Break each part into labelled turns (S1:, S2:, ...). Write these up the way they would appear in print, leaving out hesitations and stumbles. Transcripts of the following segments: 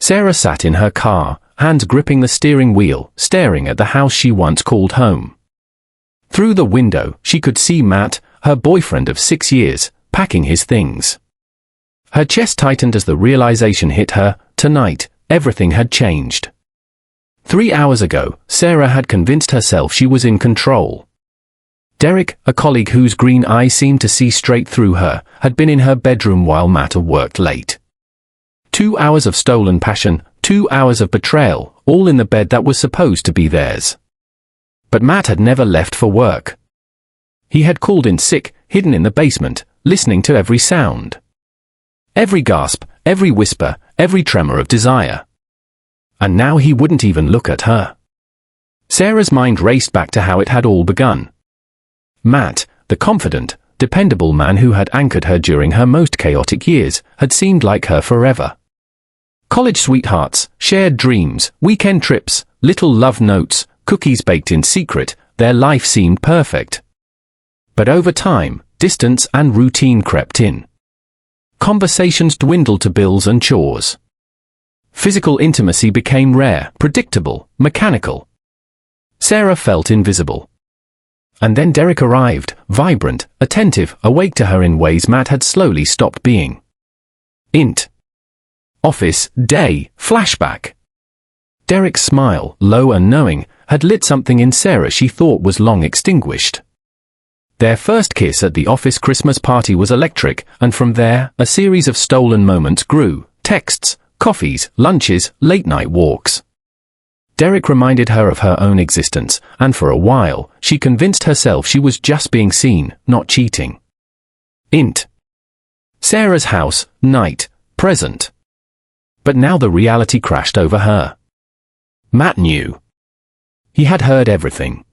S1: Sarah sat in her car, hands gripping the steering wheel, staring at the house she once called home. Through the window, she could see Matt, her boyfriend of 6 years, packing his things. Her chest tightened as the realization hit her: tonight, everything had changed. 3 hours ago, Sarah had convinced herself she was in control. Derek, a colleague whose green eyes seemed to see straight through her, had been in her bedroom while Matt worked late. 2 hours of stolen passion, 2 hours of betrayal, all in the bed that was supposed to be theirs. But Matt had never left for work. He had called in sick, hidden in the basement, listening to every sound. Every gasp, every whisper, every tremor of desire. And now he wouldn't even look at her. Sarah's mind raced back to how it had all begun. Matt, the confident, dependable man who had anchored her during her most chaotic years, had seemed like her forever. College sweethearts, shared dreams, weekend trips, little love notes, cookies baked in secret, their life seemed perfect. But over time, distance and routine crept in. Conversations dwindled to bills and chores. Physical intimacy became rare, predictable, mechanical. Sarah felt invisible. And then Derek arrived, vibrant, attentive, awake to her in ways Matt had slowly stopped being. Int. Office, day, flashback. Derek's smile, low and knowing, had lit something in Sarah she thought was long extinguished. Their first kiss at the office Christmas party was electric, and from there, a series of stolen moments grew: texts, coffees, lunches, late-night walks. Derek reminded her of her own existence, and for a while, she convinced herself she was just being seen, not cheating. Int. Sarah's house, night, present. But now the reality crashed over her. Matt knew. He had heard everything.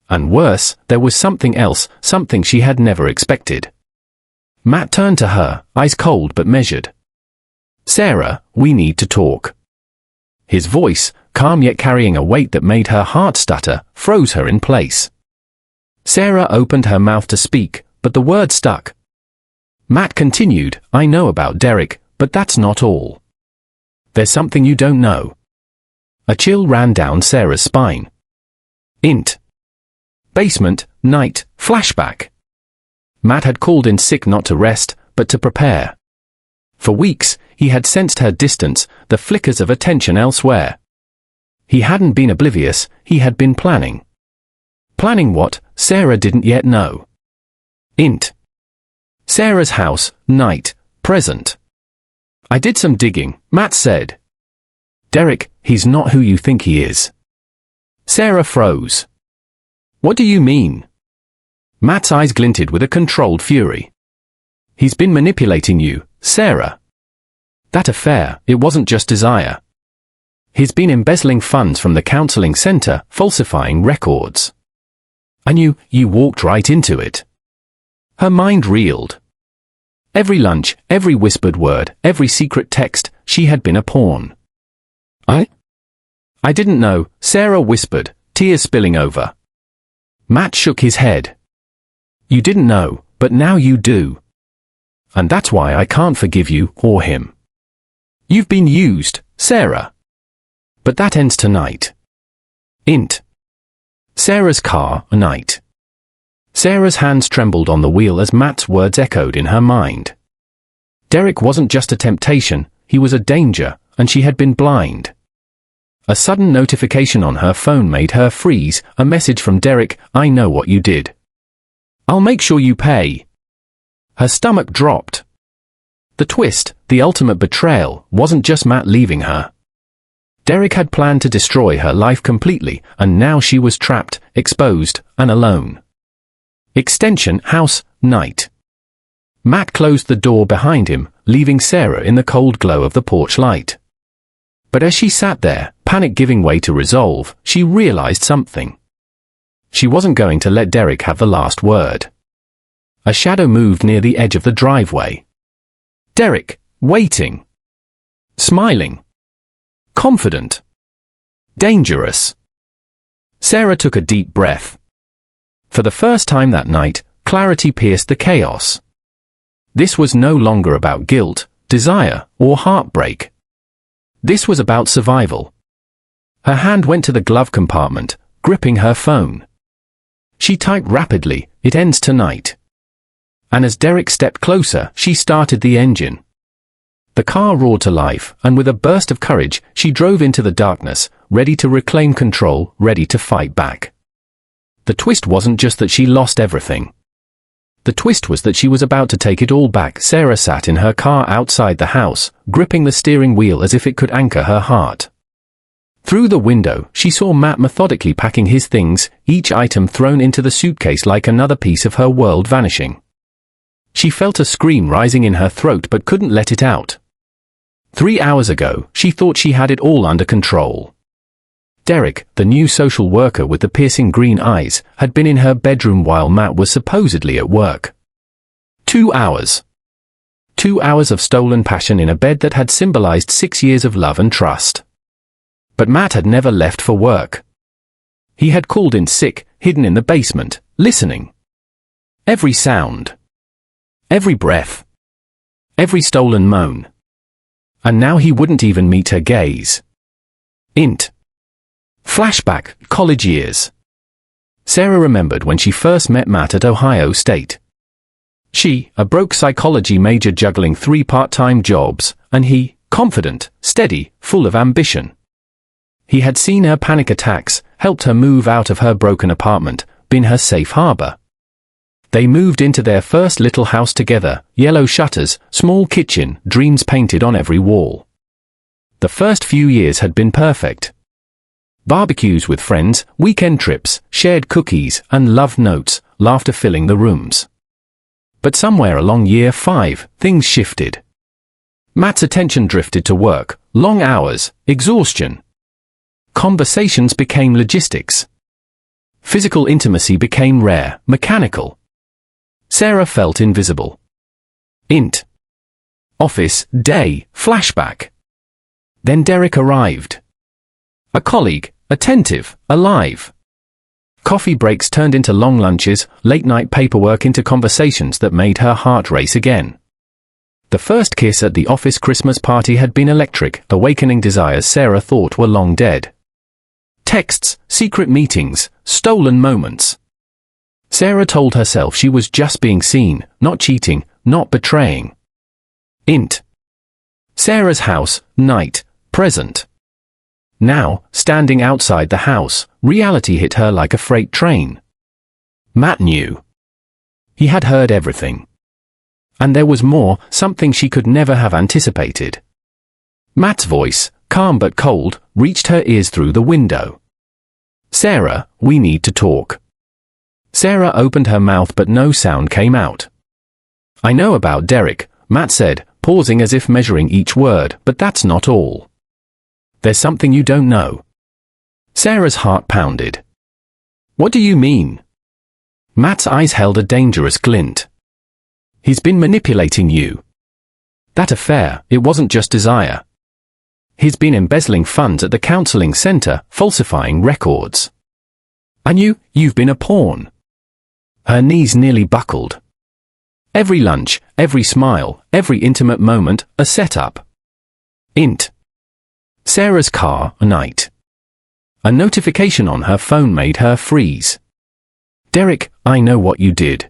S1: And worse, there was something else, something she had never expected. Matt turned to her, eyes cold but measured. "Sarah, we need to talk." His voice, calm yet carrying a weight that made her heart stutter, froze her in place. Sarah opened her mouth to speak, but the word stuck. Matt continued, "I know about Derek, but that's not all. There's something you don't know." A chill ran down Sarah's spine. Int. Basement, night, flashback. Matt had called in sick not to rest, but to prepare. For weeks, he had sensed her distance, the flickers of attention elsewhere. He hadn't been oblivious, he had been planning. Planning what, Sarah didn't yet know. Int. Sarah's house, night, present. "I did some digging," Matt said. "Derek, he's not who you think he is." Sarah froze. "What do you mean?" Matt's eyes glinted with a controlled fury. "He's been manipulating you, Sarah. That affair, it wasn't just desire. He's been embezzling funds from the counseling center, falsifying records. I knew, you walked right into it." Her mind reeled. Every lunch, every whispered word, every secret text, she had been a pawn. I didn't know," Sarah whispered, tears spilling over. Matt shook his head. "You didn't know, but now you do. And that's why I can't forgive you, or him. You've been used, Sarah. But that ends tonight." Int. Sarah's car, night. Sarah's hands trembled on the wheel as Matt's words echoed in her mind. Derek wasn't just a temptation, he was a danger, and she had been blind. A sudden notification on her phone made her freeze, a message from Derek: "I know what you did. I'll make sure you pay." Her stomach dropped. The twist, the ultimate betrayal, wasn't just Matt leaving her. Derek had planned to destroy her life completely, and now she was trapped, exposed, and alone. Extension, house, night. Matt closed the door behind him, leaving Sarah in the cold glow of the porch light. But as she sat there, panic giving way to resolve, she realized something. She wasn't going to let Derek have the last word. A shadow moved near the edge of the driveway. Derek, waiting. Smiling. Confident. Dangerous. Sarah took a deep breath. For the first time that night, clarity pierced the chaos. This was no longer about guilt, desire, or heartbreak. This was about survival. Her hand went to the glove compartment, gripping her phone. She typed rapidly, "It ends tonight." And as Derek stepped closer, she started the engine. The car roared to life, and with a burst of courage, she drove into the darkness, ready to reclaim control, ready to fight back. The twist wasn't just that she lost everything. The twist was that she was about to take it all back. Sarah sat in her car outside the house, gripping the steering wheel as if it could anchor her heart. Through the window, she saw Matt methodically packing his things, each item thrown into the suitcase like another piece of her world vanishing. She felt a scream rising in her throat but couldn't let it out. 3 hours ago, she thought she had it all under control. Derek, the new social worker with the piercing green eyes, had been in her bedroom while Matt was supposedly at work. 2 hours. 2 hours of stolen passion in a bed that had symbolized 6 years of love and trust. But Matt had never left for work. He had called in sick, hidden in the basement, listening. Every sound. Every breath. Every stolen moan. And now he wouldn't even meet her gaze. Flashback, college years. Sarah remembered when she first met Matt at Ohio State. She, a broke psychology major juggling 3 part-time jobs, and he, confident, steady, full of ambition. He had seen her panic attacks, helped her move out of her broken apartment, been her safe harbor. They moved into their first little house together, yellow shutters, small kitchen, dreams painted on every wall. The first few years had been perfect. Barbecues with friends, weekend trips, shared cookies, and love notes, laughter filling the rooms. But somewhere along year 5, things shifted. Matt's attention drifted to work, long hours, exhaustion. Conversations became logistics. Physical intimacy became rare, mechanical. Sarah felt invisible. Office, day, flashback. Then Derek arrived. A colleague, attentive, alive. Coffee breaks turned into long lunches, late-night paperwork into conversations that made her heart race again. The first kiss at the office Christmas party had been electric, awakening desires Sarah thought were long dead. Texts, secret meetings, stolen moments. Sarah told herself she was just being seen, not cheating, not betraying. Sarah's house, night, present. Now, standing outside the house, reality hit her like a freight train. Matt knew. He had heard everything. And there was more, something she could never have anticipated. Matt's voice, calm but cold, reached her ears through the window. "Sarah, we need to talk." Sarah opened her mouth but no sound came out. "I know about Derek," Matt said, pausing as if measuring each word, "but that's not all. There's something you don't know." Sarah's heart pounded. "What do you mean?" Matt's eyes held a dangerous glint. "He's been manipulating you. That affair, it wasn't just desire. He's been embezzling funds at the counseling center, falsifying records. And you've been a pawn." Her knees nearly buckled. Every lunch, every smile, every intimate moment, a setup. Sarah's car, night. A notification on her phone made her freeze. "Derek, I know what you did.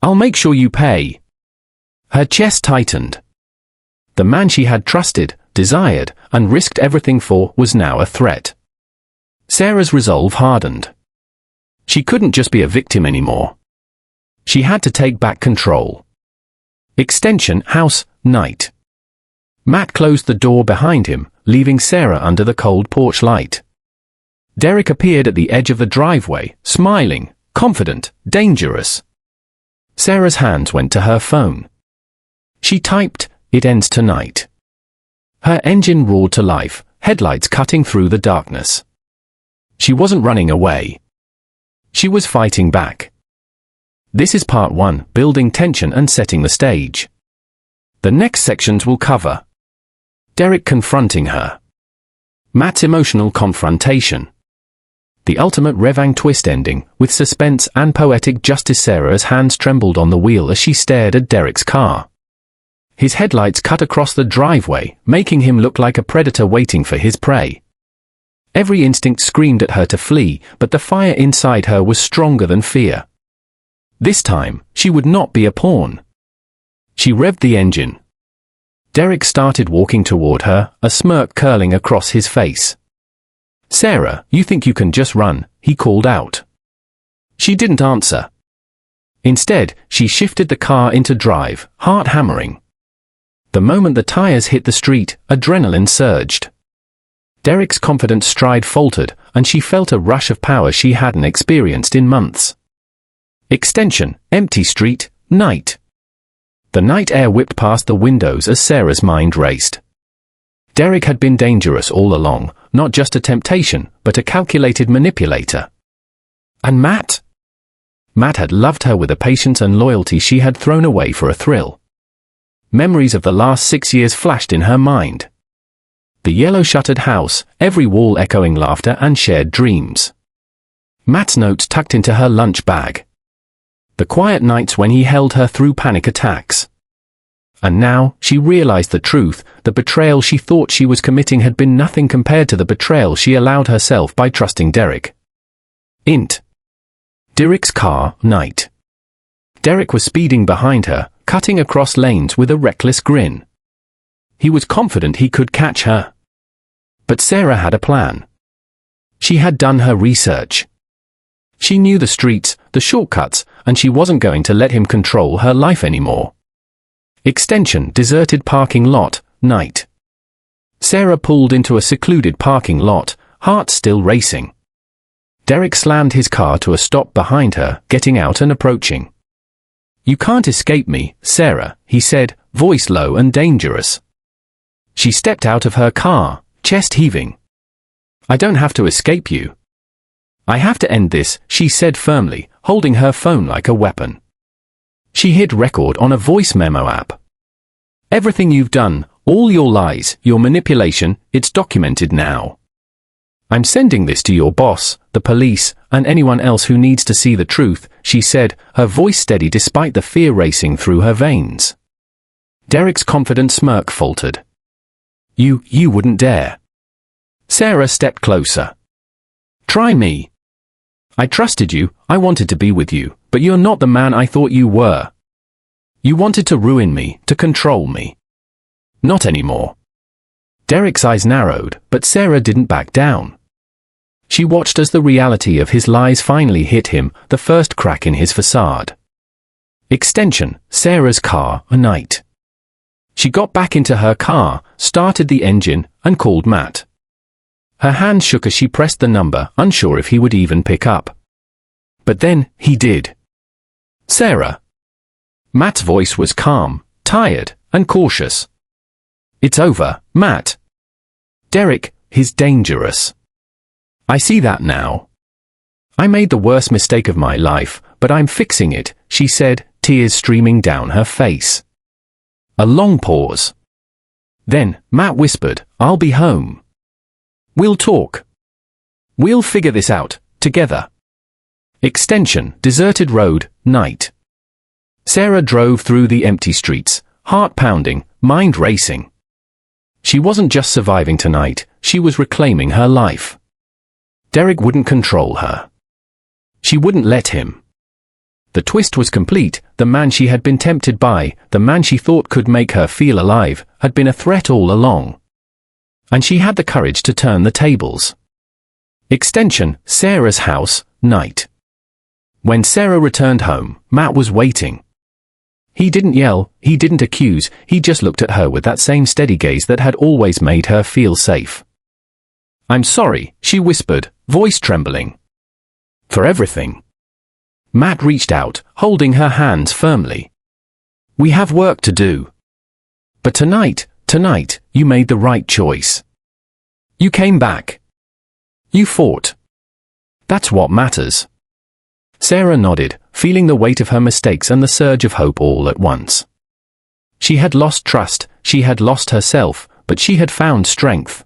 S1: I'll make sure you pay." Her chest tightened. The man she had trusted, desired, and risked everything for was now a threat. Sarah's resolve hardened. She couldn't just be a victim anymore. She had to take back control. Extension, house, night. Matt closed the door behind him, leaving Sarah under the cold porch light. Derek appeared at the edge of the driveway, smiling, confident, dangerous. Sarah's hands went to her phone. She typed, "It ends tonight." Her engine roared to life, headlights cutting through the darkness. She wasn't running away. She was fighting back. This is part 1, building tension and setting the stage. The next sections will cover Derek confronting her, Matt's emotional confrontation, the ultimate Revang twist ending, with suspense and poetic justice. Sarah's hands trembled on the wheel as she stared at Derek's car. his headlights cut across the driveway, making him look like a predator waiting for his prey. Every instinct screamed at her to flee, but the fire inside her was stronger than fear. This time, she would not be a pawn. She revved the engine. Derek started walking toward her, a smirk curling across his face. "Sarah, you think you can just run?" he called out. She didn't answer. Instead, she shifted the car into drive, heart hammering. The moment the tires hit the street, adrenaline surged. Derek's confident stride faltered, and she felt a rush of power she hadn't experienced in months. Extension, empty street, night. The night air whipped past the windows as Sarah's mind raced. Derek had been dangerous all along, not just a temptation, but a calculated manipulator. And Matt? Matt had loved her with a patience and loyalty she had thrown away for a thrill. Memories of the last 6 years flashed in her mind. The yellow-shuttered house, every wall echoing laughter and shared dreams. Matt's notes tucked into her lunch bag. The quiet nights when he held her through panic attacks. And now, she realized the truth, the betrayal she thought she was committing had been nothing compared to the betrayal she allowed herself by trusting Derek. Int. Derek's car, night. Derek was speeding behind her, cutting across lanes with a reckless grin. He was confident he could catch her. But Sarah had a plan. She had done her research. She knew the streets, the shortcuts, and she wasn't going to let him control her life anymore. Extension, deserted parking lot, night. Sarah pulled into a secluded parking lot, heart still racing. Derek slammed his car to a stop behind her, getting out and approaching. "You can't escape me, Sarah," he said, voice low and dangerous. She stepped out of her car, chest heaving. "I don't have to escape you. I have to end this," she said firmly, holding her phone like a weapon. She hit record on a voice memo app. "Everything you've done, all your lies, your manipulation, it's documented now. I'm sending this to your boss, the police, and anyone else who needs to see the truth," she said, her voice steady despite the fear racing through her veins. Derek's confident smirk faltered. You wouldn't dare." Sarah stepped closer. "Try me. I trusted you, I wanted to be with you, but you're not the man I thought you were. You wanted to ruin me, to control me. Not anymore." Derek's eyes narrowed, but Sarah didn't back down. She watched as the reality of his lies finally hit him, the first crack in his facade. Extension, Sarah's car, night. She got back into her car, started the engine, and called Matt. Her hand shook as she pressed the number, unsure if he would even pick up. But then, he did. "Sarah." Matt's voice was calm, tired, and cautious. "It's over, Matt. Derek, he's dangerous. I see that now. I made the worst mistake of my life, but I'm fixing it," she said, tears streaming down her face. A long pause. Then, Matt whispered, "I'll be home. We'll talk. We'll figure this out, together." Extension, deserted road, night. Sarah drove through the empty streets, heart pounding, mind racing. She wasn't just surviving tonight, she was reclaiming her life. Derek wouldn't control her. She wouldn't let him. The twist was complete. The man she had been tempted by, the man she thought could make her feel alive, had been a threat all along. And she had the courage to turn the tables. Extension, Sarah's house, night. When Sarah returned home, Matt was waiting. He didn't yell, he didn't accuse, he just looked at her with that same steady gaze that had always made her feel safe. "I'm sorry," she whispered, voice trembling. "For everything." Matt reached out, holding her hands firmly. "We have work to do. But tonight, you made the right choice. You came back. You fought. That's what matters." Sarah nodded, feeling the weight of her mistakes and the surge of hope all at once. She had lost trust, she had lost herself, but she had found strength.